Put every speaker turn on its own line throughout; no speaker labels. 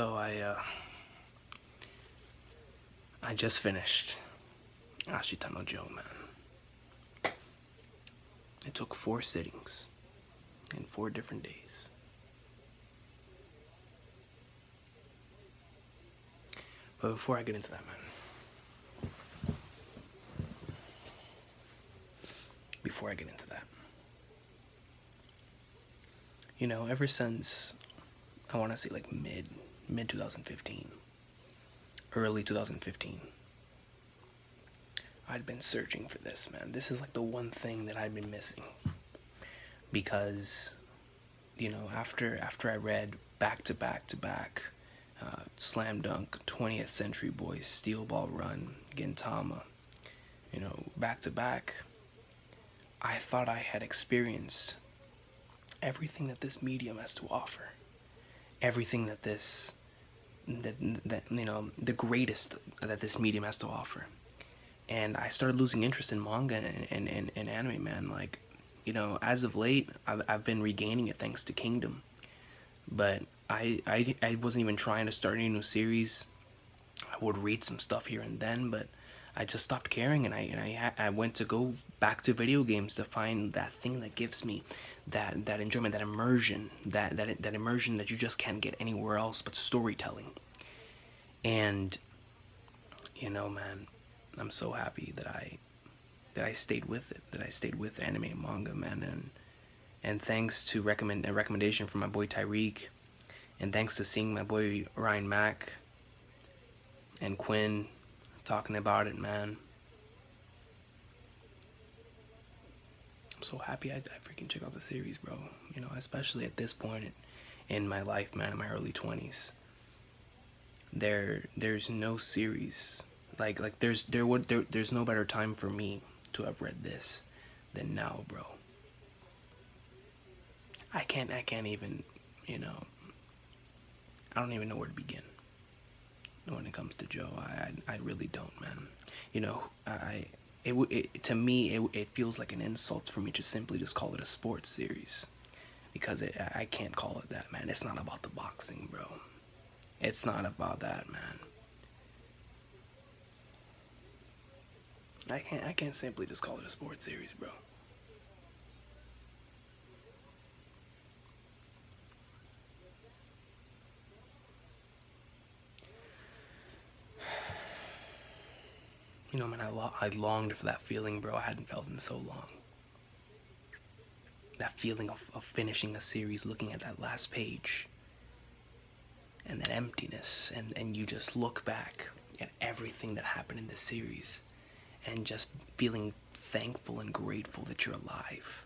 So I just finished Ashita No Joe, man. It took 4 sittings in 4 different days. But before I get into that, man, before I get into that, ever since I want to say like mid 2015, early 2015, I'd been searching for this, man. This is like the one thing that I'd been missing because after I read back to back to back Slam Dunk, 20th Century Boys, Steel Ball Run, Gintama, back to back, I thought I had experienced everything that this medium has to offer. Everything that the greatest that this medium has to offer. And I started losing interest in manga and anime, man. Like, as of late, I've been regaining it thanks to Kingdom. But I wasn't even trying to start any new series. I would read some stuff here and then, but I just stopped caring, and I went to go back to video games to find that thing that gives me that enjoyment, that immersion, that immersion that you just can't get anywhere else but storytelling. And man, I'm so happy that I stayed with it, that I stayed with anime and manga, man, and thanks to a recommendation from my boy Tyreek, and thanks to seeing my boy Ryan Mack and Quinn talking about it, man, I'm so happy I freaking check out the series, bro. Especially at this point in my life, man, in my early 20s. There's no series there's no better time for me to have read this than now, bro. I can't even, I don't even know where to begin when it comes to Joe. I really don't, man. To me it feels like an insult for me to simply just call it a sports series, because I can't call it that, man. It's not about the boxing, bro. It's not about that, man. I can't simply just call it a sports series, bro. Man, I longed for that feeling, bro. I hadn't felt in so long. That feeling of finishing a series, looking at that last page, and that emptiness, and you just look back at everything that happened in this series, and just feeling thankful and grateful that you're alive.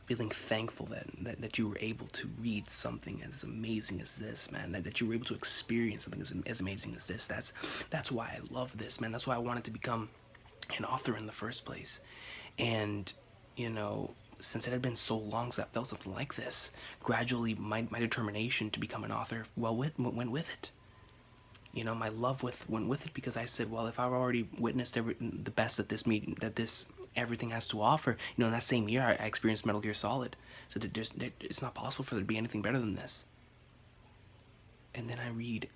Feeling thankful that you were able to read something as amazing as this, man. That you were able to experience something as amazing as this. That's why I love this, man. That's why I wanted to become an author in the first place. And since it had been so long since I felt something like this, gradually my determination to become an author went with it. My love went with it, because I said, well, if I've already witnessed the best that this everything has to offer, in that same year I experienced Metal Gear Solid, so it's not possible for there to be anything better than this. And then I read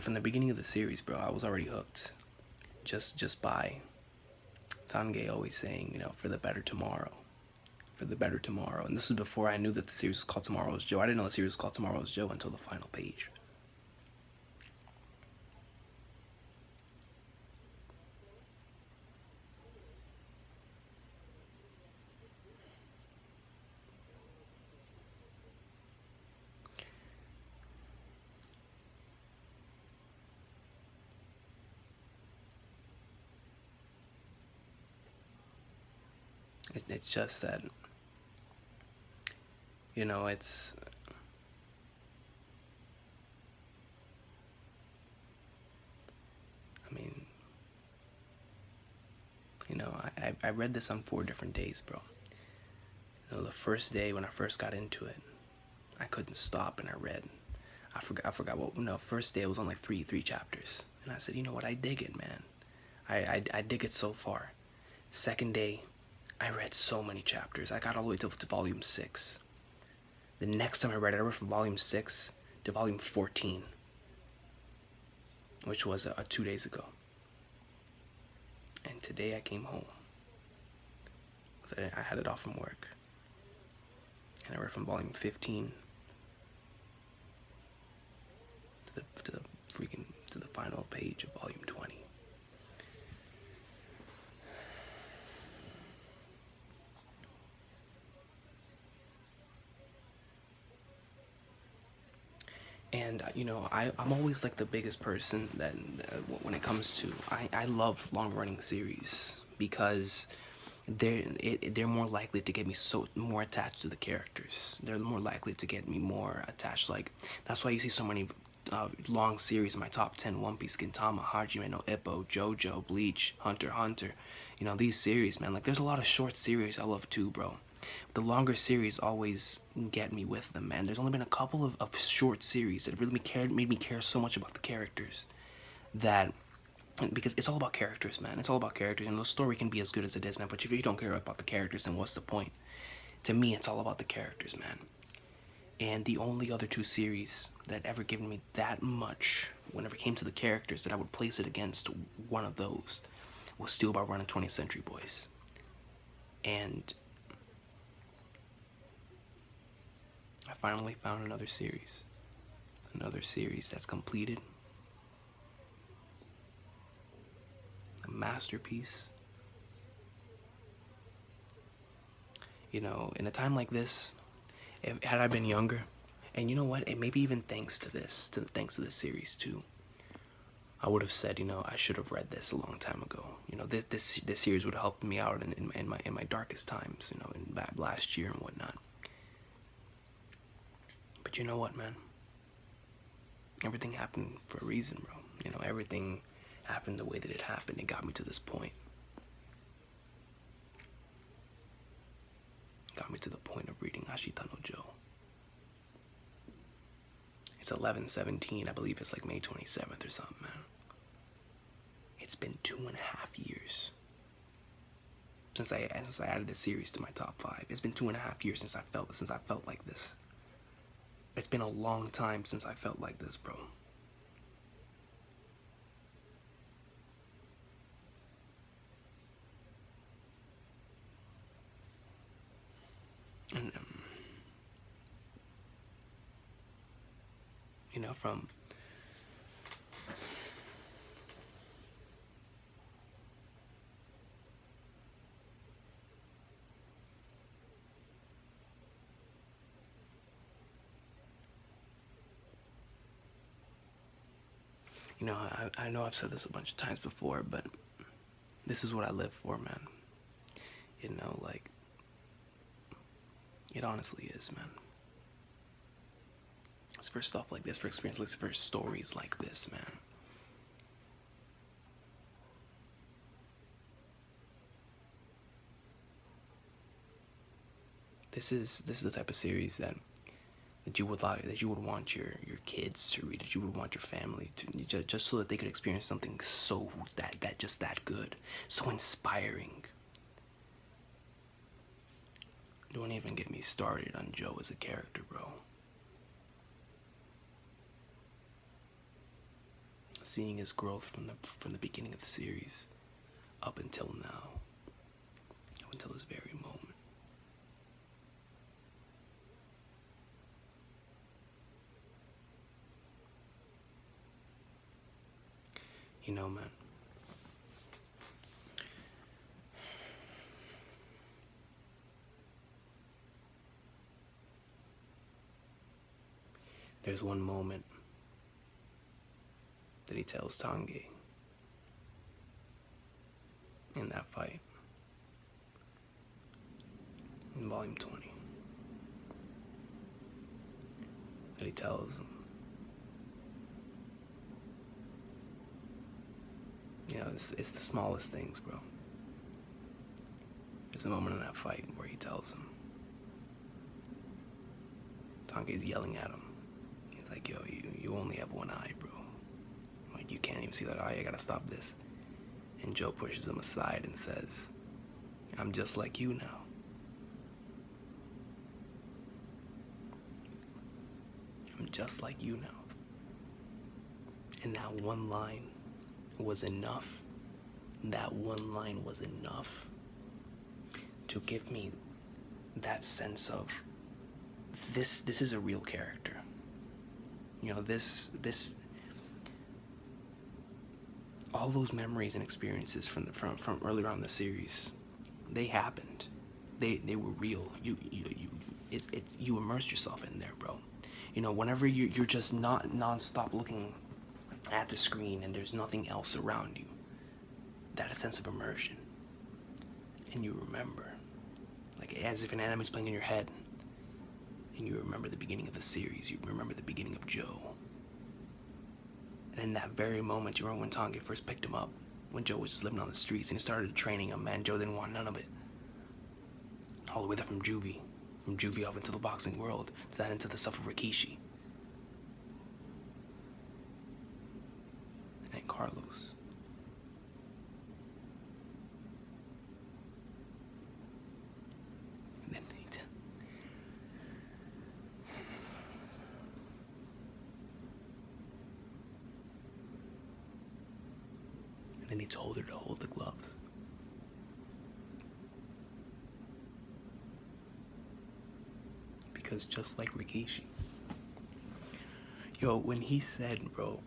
from the beginning of the series, bro, I was already hooked, just by Tange always saying, for the better tomorrow. For the better tomorrow. And this was before I knew that the series was called Tomorrow's Joe. I didn't know the series was called Tomorrow's Joe until the final page. It's just that, it's, I mean, I read this on 4 different days, bro. The first day when I first got into it, I couldn't stop, and I read. I forgot what. No, first day it was on like three chapters, and I said, you know what, I dig it, man. I dig it so far. Second day, I read so many chapters. I got all the way to volume 6. The next time I read from volume 6 to volume 14, which was 2 days ago. And today I came home because I had it off from work, and I read from volume 15 to the final page of volume 20. And I'm always like the biggest person that when it comes to I love long running series because they're more likely to get me so more attached to the characters. They're more likely to get me more attached. Like that's why you see so many long series in my top 10: One Piece, Gintama, Hajime no Ippo, JoJo, Bleach, Hunter x Hunter. These series, man. Like there's a lot of short series I love too, bro. The longer series always get me with them, man. There's only been a couple of short series that really made me care so much about the characters that because it's all about characters, man. It's all about characters, and the story can be as good as it is, man. But if you don't care about the characters, then what's the point? To me, it's all about the characters, man. And the only other two series that ever given me that much, whenever it came to the characters, that I would place it against one of those, was Steel Ball Run and 20th Century Boys. And I finally found another series that's completed, a masterpiece. In a time like this, had I been younger, and you know what, and maybe even thanks to this series too, I would have said, I should have read this a long time ago. This series would have helped me out in my darkest times, in last year and whatnot. But you know what, man? Everything happened for a reason, bro. Everything happened the way that it happened. It got me to this point. Got me to the point of reading Ashita No Joe. It's 11/17. I believe it's like May 27th or something, man. It's been 2.5 years since I added a series to my top 5. It's been 2.5 years since I felt like this. It's been a long time since I felt like this, bro. And from I know I've said this a bunch of times before, but this is what I live for, man. Like, it honestly is, man. It's for stuff like this, for experiences, for stories like this, man. This is the type of series that you would want your kids to read, that you would want your family to, just so that they could experience something so that good, so inspiring. Don't even get me started on Joe as a character, bro. Seeing his growth from the beginning of the series up until now, up until this very moment. Man. There's one moment that he tells Tange in that fight in volume 20 that he tells him, it's the smallest things, bro. There's a moment in that fight where he tells him, Tange's yelling at him. He's It's like, yo, you only have one eye, bro. Like, you can't even see that eye. I gotta stop this. And Joe pushes him aside and says, I'm just like you now. I'm just like you now. And that one line was enough. That one line was enough to give me that sense of this is a real character. You know, this all those memories and experiences from earlier on in the series, they happened. They were real. You immersed yourself in there, bro. You know, whenever you're just not nonstop looking at the screen and there's nothing else around you, that sense of immersion, and you remember, like as if an anime's playing in your head, and you remember the beginning of the series, you remember the beginning of Joe. And in that very moment, you remember when Tange first picked him up, when Joe was just living on the streets, and he started training him, man, Joe didn't want none of it. All the way there from juvie up into the boxing world, to that into the stuff of Rikishi. And then Carlos. And then Nathan. And then he told her to hold the gloves. Because just like Rikishi. Yo, when he said, bro,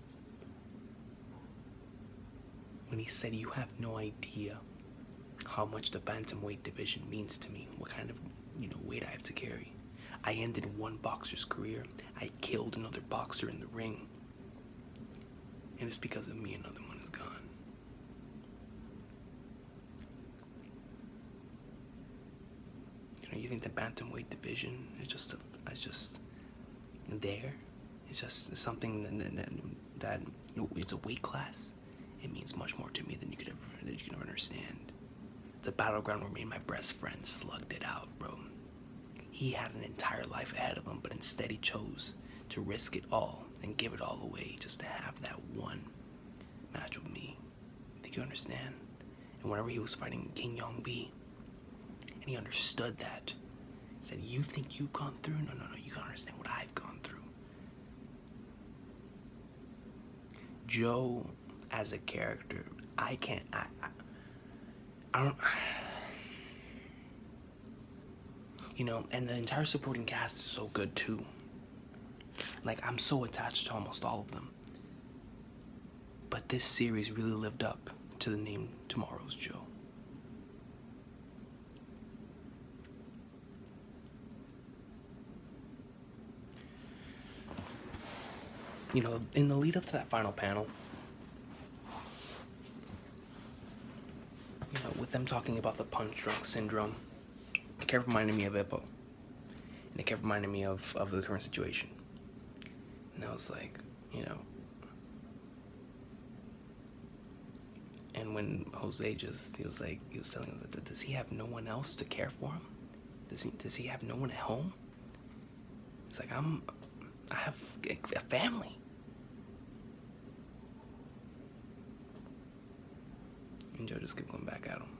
when he said, you have no idea how much the bantamweight division means to me, what kind of, weight I have to carry. I ended one boxer's career. I killed another boxer in the ring. And it's because of me another one is gone. You think the bantamweight division is just there? It's just something that it's a weight class. It means much more to me than you could ever understand. It's a battleground where me and my best friend slugged it out, bro. He had an entire life ahead of him, but instead he chose to risk it all and give it all away just to have that one match with me. Think you understand? And whenever he was fighting King Yong-bi, and he understood that, he said, you think you've gone through? No, you don't understand what I've gone through. Joe, as a character, I don't, and the entire supporting cast is so good too. Like, I'm so attached to almost all of them. But this series really lived up to the name Tomorrow's Joe. In the lead up to that final panel, with them talking about the punch drunk syndrome, it kept reminding me of Ippo. And it kept reminding me of the current situation. And I was like, and when Jose he was telling us that, does he have no one else to care for him? Does he have no one at home? It's like, I have a family. And Joe just kept going back at him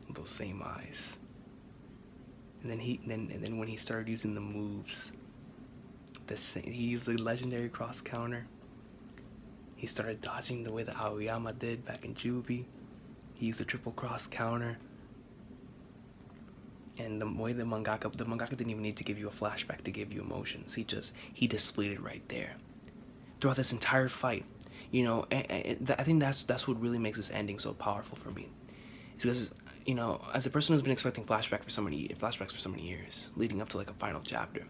with those same eyes. And then when he started using the moves, he used the legendary cross counter. He started dodging the way that Aoyama did back in Juvie. He used a triple cross counter. And the way the mangaka didn't even need to give you a flashback to give you emotions. He displayed it right there. Throughout this entire fight, I think that's what really makes this ending so powerful for me. It's because, as a person who's been expecting flashbacks for so many years, leading up to like a final chapter,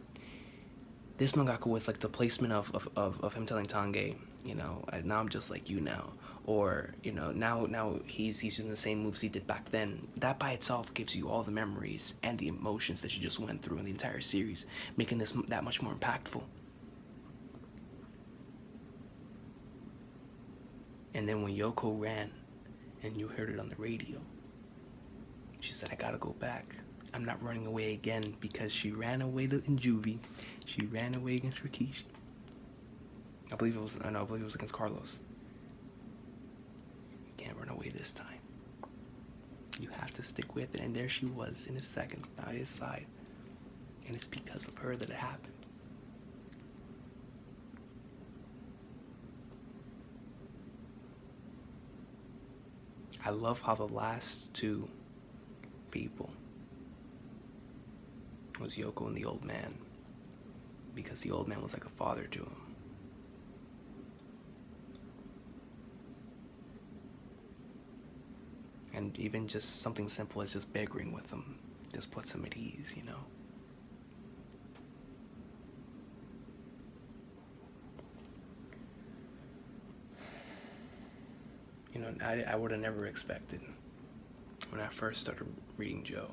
this mangaka with like the placement of him telling Tange, now I'm just like you now, or now he's using the same moves he did back then. That by itself gives you all the memories and the emotions that you just went through in the entire series, making this that much more impactful. And then when Yoko ran, and you heard it on the radio, she said, I gotta go back. I'm not running away again, because she ran away in Juvie. She ran away against Rikishi. I believe it was. I know. I believe it was against Carlos. You can't run away this time. You have to stick with it. And there she was in his seconds by his side, and it's because of her that it happened. I love how the last two people was Yoko and the old man, because the old man was like a father to him. And even just something simple as just bickering with him just puts him at ease, you know? You know, I would have never expected, when I first started reading Joe,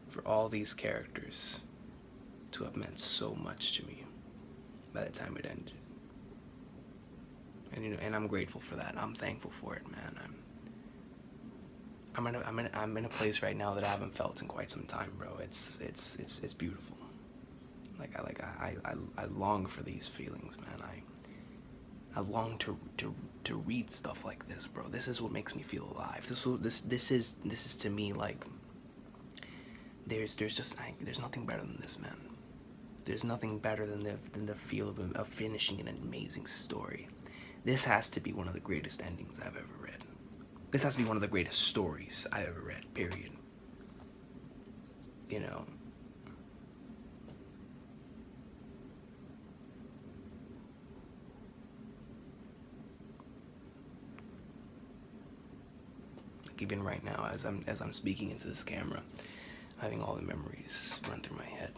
for all these characters to have meant so much to me by the time it ended. And you know, and I'm grateful for that. I'm thankful for it, man. I'm in a place right now that I haven't felt in quite some time, bro. It's beautiful. I long for these feelings, man. I long to read stuff like this, bro. This is what makes me feel alive. This is to me like there's nothing better than this, man. There's nothing better than the feel of finishing an amazing story. This has to be one of the greatest endings I've ever read. This has to be one of the greatest stories I ever read, period. You know. Like even right now, as I'm speaking into this camera, having all the memories run through my head.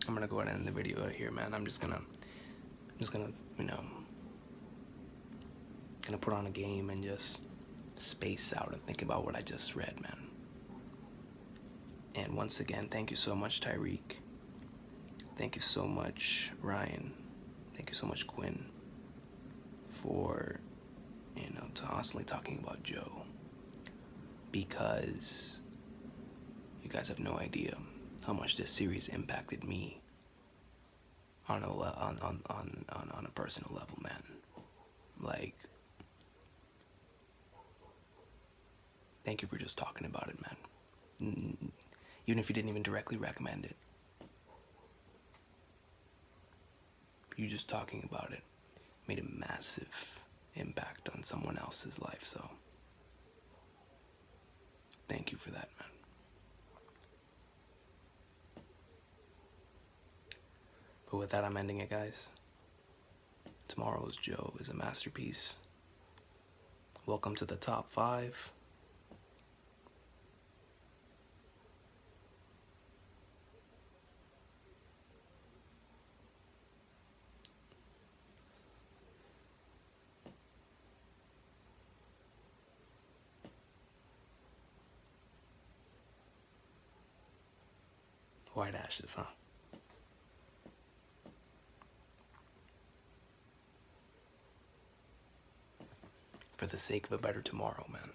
I'm gonna go ahead and end the video right here, man. I'm just gonna, you know, gonna put on a game and just space out and think about what I just read, man. And once again, thank you so much, Tyreek. Thank you so much, Ryan. Thank you so much, Quinn, for, you know, constantly talking about Joe. Because you guys have no idea how much this series impacted me on a personal level, man. Like, thank you for just talking about it, man. Even if you didn't even directly recommend it, you just talking about it made a massive impact on someone else's life. So thank you for that, man. But with that, I'm ending it, guys. Tomorrow's Joe is a masterpiece. Welcome to the top 5. White ashes, huh? For the sake of a better tomorrow, man.